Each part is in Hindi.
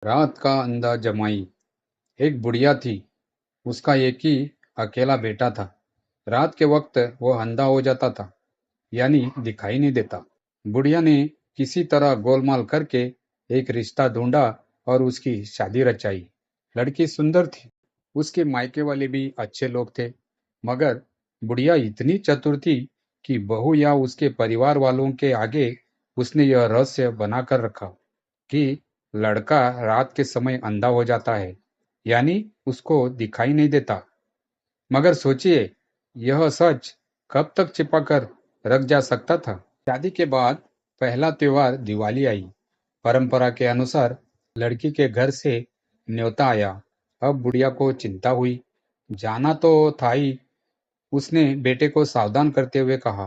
रात का अंधा जमाई। एक बुढ़िया थी। उसका एक ही अकेला बेटा था। रात के वक्त वह अंधा हो जाता था, यानी दिखाई नहीं देता। बुढ़िया ने किसी तरह गोलमाल करके एक रिश्ता ढूंढा और उसकी शादी रचाई। लड़की सुंदर थी। उसके मायके वाले भी अच्छे लोग थे। मगर बुढ़िया इतनी चतुर थी कि बहू या उसके परिवार वालों के आगे उसने यह रहस्य बनाकर रखा कि लड़का रात के समय अंधा हो जाता है, यानी उसको दिखाई नहीं देता। मगर सोचिए, यह सच कब तक छिपा कर रख जा सकता था। शादी के बाद पहला त्योहार दिवाली आई। परंपरा के अनुसार लड़की के घर से न्योता आया। अब बुढ़िया को चिंता हुई। जाना तो था ही। उसने बेटे को सावधान करते हुए कहा,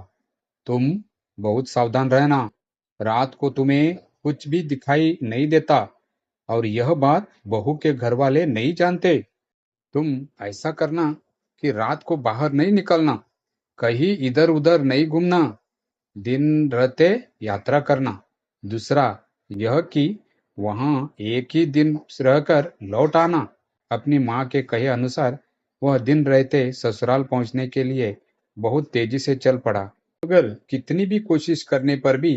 तुम बहुत सावधान रहना। रात को तुम्हें कुछ भी दिखाई नहीं देता, और यह बात बहू के घर वाले नहीं जानते। तुम ऐसा करना कि रात को बाहर नहीं निकलना, कहीं इधर उधर नहीं घूमना, दिन रहते यात्रा करना। दूसरा यह कि वहां एक ही दिन रहकर लौट आना। अपनी माँ के कहे अनुसार वह दिन रहते ससुराल पहुंचने के लिए बहुत तेजी से चल पड़ा। मगर कितनी भी कोशिश करने पर भी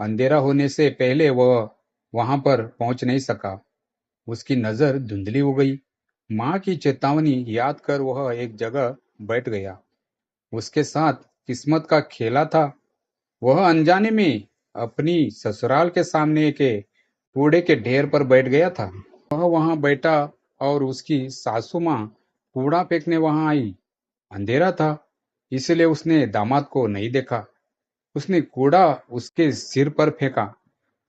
अंधेरा होने से पहले वह वहां पर पहुंच नहीं सका। उसकी नजर धुंधली हो गई। माँ की चेतावनी याद कर वह एक जगह बैठ गया। उसके साथ किस्मत का खेला था। वह अनजाने में अपनी ससुराल के सामने के कूड़े के ढेर पर बैठ गया था। वह वहां बैठा और उसकी सासू माँ कूड़ा फेंकने वहां आई। अंधेरा था, इसलिए उसने दामाद को नहीं देखा। उसने कूड़ा उसके सिर पर फेंका।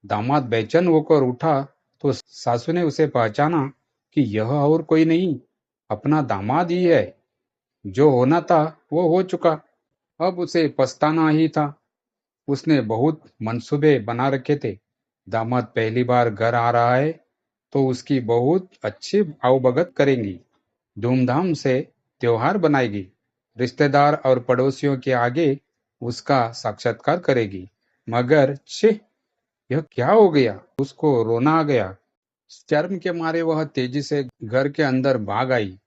दामाद बेचैन होकर उठा तो सासू ने उसे पहचाना कि यह और कोई नहीं, अपना दामाद ही है। जो होना था वो हो चुका। अब उसे पछताना ही था। उसने बहुत मंसूबे बना रखे थे। दामाद पहली बार घर आ रहा है तो उसकी बहुत अच्छी आवभगत करेंगी, धूमधाम से त्योहार बनाएगी, रिश्तेदार और पड़ोसियों के आगे उसका साक्षात्कार करेगी। मगर छे, यह क्या हो गया। उसको रोना आ गया। शर्म के मारे वह तेजी से घर के अंदर भाग आई।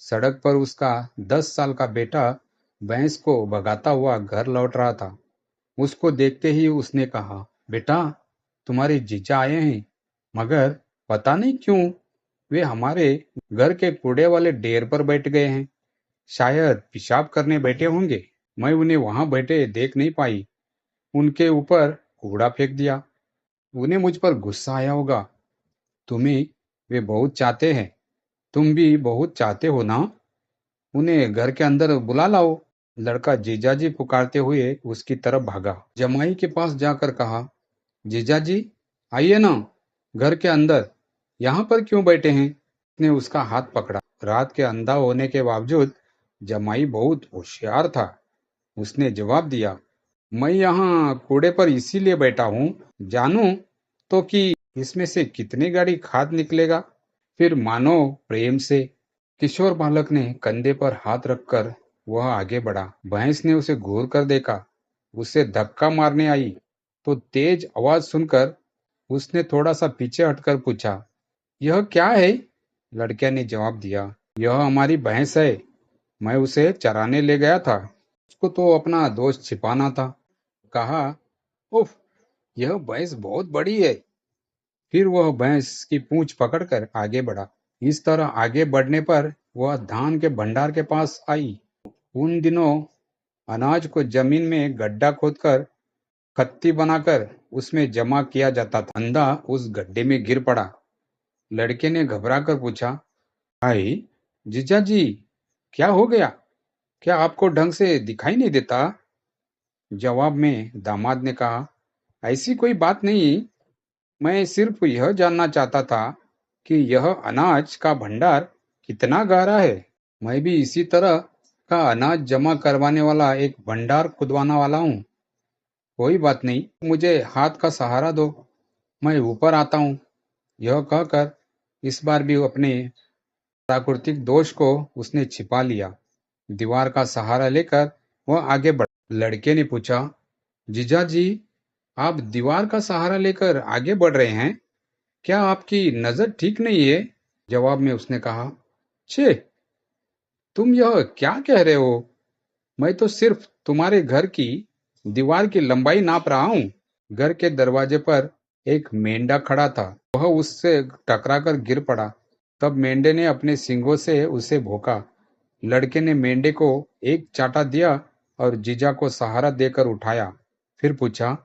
सड़क पर उसका 10 साल का बेटा भैंस को भगाता हुआ घर लौट रहा था। उसको देखते ही उसने कहा, बेटा, तुम्हारे जीजा आए हैं। मगर पता नहीं क्यों वे हमारे घर के कूड़े वाले ढेर पर बैठ गए हैं। शायद पेशाब करने बैठे होंगे। मैं उन्हें वहां बैठे देख नहीं पाई। उनके ऊपर कूड़ा फेंक दिया। उन्हें मुझ पर गुस्सा आया होगा। तुम्हें वे बहुत चाहते हैं। तुम भी बहुत चाहते हो ना। उन्हें घर के अंदर बुला लाओ। लड़का जीजाजी पुकारते हुए उसकी तरफ भागा। जमाई के पास जाकर कहा, जीजाजी आइए ना, घर के अंदर। यहाँ पर क्यों बैठे हैं। उसने उसका हाथ पकड़ा। रात के अंधा होने के बावजूद जमाई बहुत होशियार था। उसने जवाब दिया, मैं यहाँ कूड़े पर इसीलिए बैठा हूँ, जानूं तो कि इसमें से कितनी गाड़ी खाद निकलेगा। फिर मानो प्रेम से किशोर बालक ने कंधे पर हाथ रखकर वह आगे बढ़ा। भैंस ने उसे घूर कर देखा। उसे धक्का मारने आई तो तेज आवाज सुनकर उसने थोड़ा सा पीछे हटकर पूछा, यह क्या है। लड़के ने जवाब दिया, यह हमारी भैंस है। मैं उसे चराने ले गया था। उसको तो अपना दोष छिपाना था। कहा, उफ, यह भैंस बहुत बड़ी है। फिर वह भैंस की पूंछ पकड़कर आगे बढ़ा। इस तरह आगे बढ़ने पर वह धान के भंडार के पास आई। उन दिनों अनाज को जमीन में गड्ढा खोदकर खत्ती बनाकर उसमें जमा किया जाता था। अंधा उस गड्ढे में गिर पड़ा। लड़के ने घबराकर पूछा, भाई, जीजा जी, क्या हो गया। क्या आपको ढंग से दिखाई नहीं देता। जवाब में दामाद ने कहा, ऐसी कोई बात नहीं। मैं सिर्फ यह जानना चाहता था कि यह अनाज का भंडार कितना गहरा है। मैं भी इसी तरह का अनाज जमा करवाने वाला एक भंडार खुदवाना वाला हूँ। कोई बात नहीं, मुझे हाथ का सहारा दो, मैं ऊपर आता हूँ। यह कहकर इस बार भी अपने प्राकृतिक दोष को उसने छिपा लिया। दीवार का सहारा लेकर वह आगे बढ़ा। लड़के ने पूछा, जीजा जी, आप दीवार का सहारा लेकर आगे बढ़ रहे हैं। क्या आपकी नजर ठीक नहीं है? जवाब में उसने कहा, छे, तुम यह क्या कह रहे हो? मैं तो सिर्फ तुम्हारे घर की दीवार की लंबाई नाप रहा हूँ। घर के दरवाजे पर एक मेंढा खड़ा था। वह उससे टकराकर गिर पड़ा। तब मेंढे ने अपने सींगों से उसे भोंका। लड़के ने मेंढे को एक चाटा दिया और जीजा को सहारा देकर उठाया। फिर पूछा,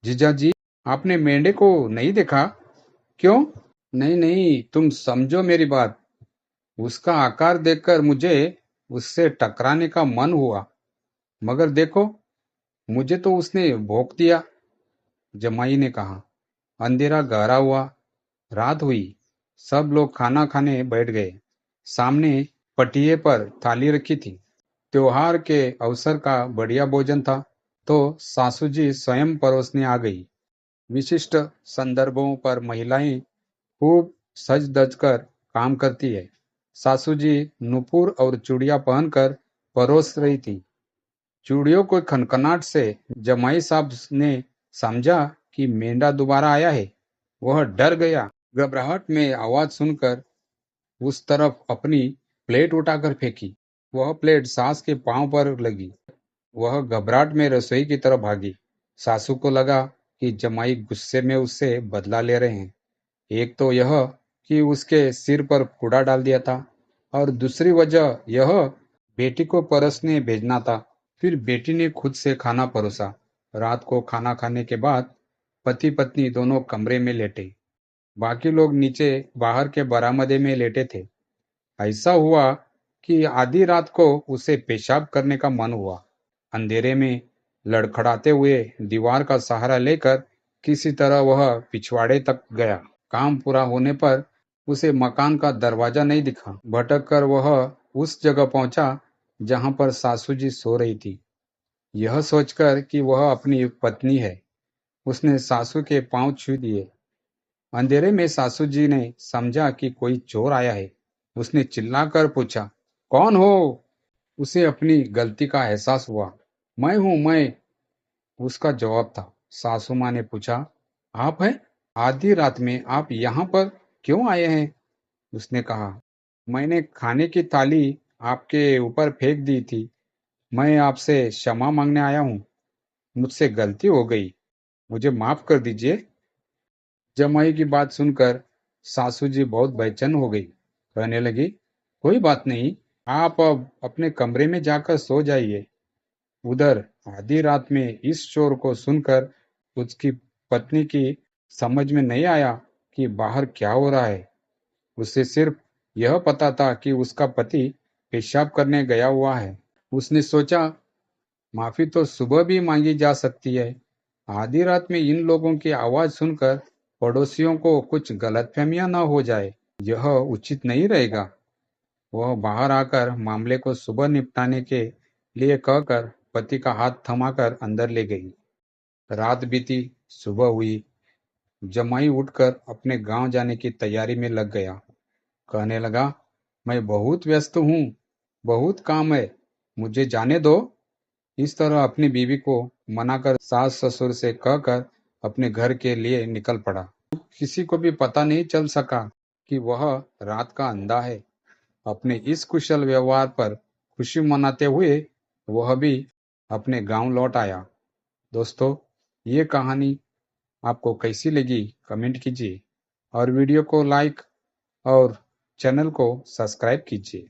जीजा जी, आपने मेंढे को नहीं देखा? क्यों? नहीं नहीं, तुम समझो मेरी बात। उसका आकार देखकर मुझे उससे टकराने का मन हुआ, मगर देखो, मुझे तो उसने भोंक दिया। जमाई ने कहा। अंधेरा गहरा हुआ। रात हुई। सब लोग खाना खाने बैठ गए। सामने पटिये पर थाली रखी थी। त्योहार के अवसर का बढ़िया भोजन था। तो सासू जी स्वयं परोसने आ गई। विशिष्ट संदर्भों पर महिलाएं खूब सज धज कर काम करती है। सासू जी नुपुर और चूड़ियां पहनकर परोस रही थी। चूड़ियों को खनखनाट से जमाई साहब ने समझा कि मेंढा दोबारा आया है। वह डर गया। घबराहट में आवाज सुनकर उस तरफ अपनी प्लेट उठाकर फेंकी। वह प्लेट सास के पांव पर लगी। वह घबराहट में रसोई की तरफ भागी। सासू को लगा कि जमाई गुस्से में उससे बदला ले रहे हैं। एक तो यह कि उसके सिर पर कूड़ा डाल दिया था, और दूसरी वजह यह बेटी को परसने भेजना था। फिर बेटी ने खुद से खाना परोसा। रात को खाना खाने के बाद पति पत्नी दोनों कमरे में लेटे। बाकी लोग नीचे बाहर के बरामदे में लेटे थे। ऐसा हुआ कि आधी रात को उसे पेशाब करने का मन हुआ। अंधेरे में लड़खड़ाते हुए दीवार का सहारा लेकर किसी तरह वह पिछवाड़े तक गया। काम पूरा होने पर उसे मकान का दरवाजा नहीं दिखा। भटक कर वह उस जगह पहुंचा जहां पर सासू जी सो रही थी। यह सोचकर कि वह अपनी पत्नी है, उसने सासू के पांव छू दिए। अंधेरे में सासू जी ने समझा कि कोई चोर आया है। उसने चिल्लाकर पूछा, कौन हो? उसे अपनी गलती का एहसास हुआ। मैं हूं, मैं, उसका जवाब था। सासू माँ ने पूछा, आप हैं? आधी रात में आप यहाँ पर क्यों आए हैं? उसने कहा, मैंने खाने की थाली आपके ऊपर फेंक दी थी। मैं आपसे क्षमा मांगने आया हूँ। मुझसे गलती हो गई। मुझे माफ कर दीजिए। जमाई की बात सुनकर सासू जी बहुत बेचैन हो गई। कहने लगी, कोई बात नहीं, आप अब अपने कमरे में जाकर सो जाइए। उधर आधी रात में इस शोर को सुनकर उसकी पत्नी की समझ में नहीं आया कि बाहर क्या हो रहा है। उसे सिर्फ यह पता था कि उसका पति पेशाब करने गया हुआ है। उसने सोचा, माफी तो सुबह भी मांगी जा सकती है। आधी रात में इन लोगों की आवाज सुनकर पड़ोसियों को कुछ गलतफहमियां न हो जाए, यह उचित नहीं रहेगा। वह बाहर आकर मामले को सुबह निपटाने के लिए कहकर पति का हाथ थमाकर अंदर ले गई। रात बीती, सुबह हुई। जमाई उठकर अपने गांव जाने की तैयारी में लग गया। कहने लगा, मैं बहुत व्यस्त हूँ, बहुत काम है, मुझे जाने दो। इस तरह अपनी बीवी को मनाकर सास ससुर से कहकर अपने घर के लिए निकल पड़ा। किसी को भी पता नहीं चल सका कि वह रात का अंधा है। अपने इस कुशल व्यवहार पर खुशी मनाते हुए वह भी अपने गांव लौट आया। दोस्तों, ये कहानी आपको कैसी लगी कमेंट कीजिए, और वीडियो को लाइक और चैनल को सब्सक्राइब कीजिए।